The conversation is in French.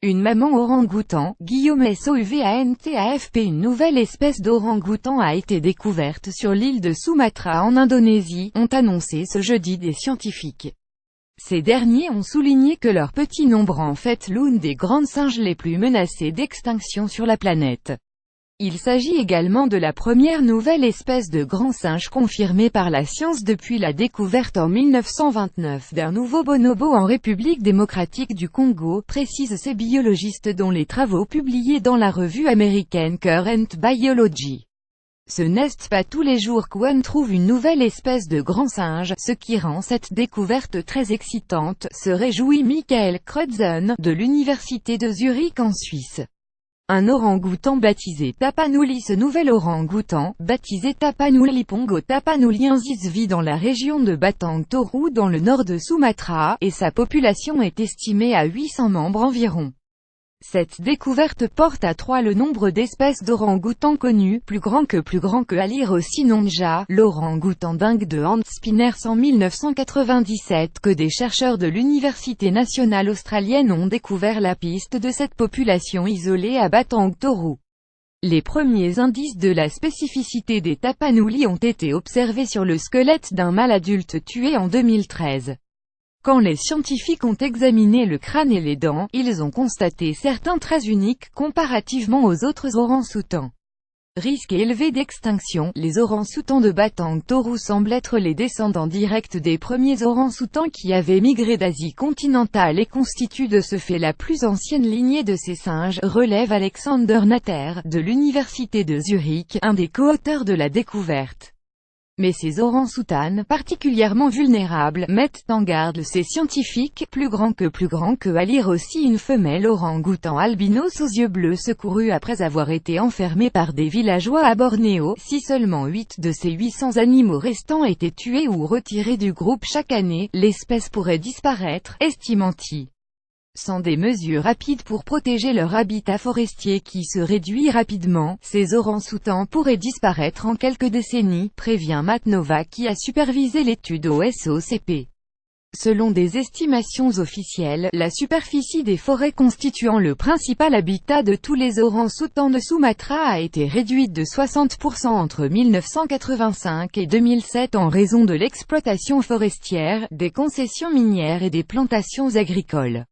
Une maman orang-outan, Guillaume SOUVANTAFP. Une nouvelle espèce d'orang-outan a été découverte sur l'île de Sumatra en Indonésie, ont annoncé ce jeudi des scientifiques. Ces derniers ont souligné que leur petit nombre en fait l'une des grandes singes les plus menacées d'extinction sur la planète. Il s'agit également de la première nouvelle espèce de grand singe confirmée par la science depuis la découverte en 1929 d'un nouveau bonobo en République démocratique du Congo, précisent ces biologistes dont les travaux publiés dans la revue américaine Current Biology. Ce n'est pas tous les jours qu'on trouve une nouvelle espèce de grand singe, ce qui rend cette découverte très excitante, se réjouit Michael Crutzen, de l'université de Zurich en Suisse. Un orang-outan baptisé Tapanuli. Ce nouvel orang-outan, baptisé Tapanuli Pongo Tapanuliensis, vit dans la région de Batang Toru dans le nord de Sumatra, et sa population est estimée à 800 membres environ. Cette découverte porte à 3 le nombre d'espèces d'orang-outans connues, plus grand que Alirosinonja, l'orang-outan dingue de Hans Spinners en 1997, que des chercheurs de l'université nationale australienne ont découvert la piste de cette population isolée à Batang Toru. Les premiers indices de la spécificité des Tapanuli ont été observés sur le squelette d'un mâle adulte tué en 2013. Quand les scientifiques ont examiné le crâne et les dents, ils ont constaté certains traits uniques comparativement aux autres orang-outans. Risque élevé d'extinction, les orang-outans de Batang Toru semblent être les descendants directs des premiers orang-outans qui avaient migré d'Asie continentale et constituent de ce fait la plus ancienne lignée de ces singes, relève Alexander Natter, de l'université de Zurich, un des co-auteurs de la découverte. Mais ces orang-outans, particulièrement vulnérables, mettent en garde ces scientifiques, plus grand que à lire aussi une femelle orang-outan albinos aux yeux bleus secourue après avoir été enfermée par des villageois à Bornéo. Si seulement 8 de ces 800 animaux restants étaient tués ou retirés du groupe chaque année, l'espèce pourrait disparaître, estime-t-il. Sans des mesures rapides pour protéger leur habitat forestier qui se réduit rapidement, ces orang-outans pourraient disparaître en quelques décennies, prévient Matt Nova qui a supervisé l'étude au SOCP. Selon des estimations officielles, la superficie des forêts constituant le principal habitat de tous les orang-outans de Sumatra a été réduite de 60% entre 1985 et 2007 en raison de l'exploitation forestière, des concessions minières et des plantations agricoles.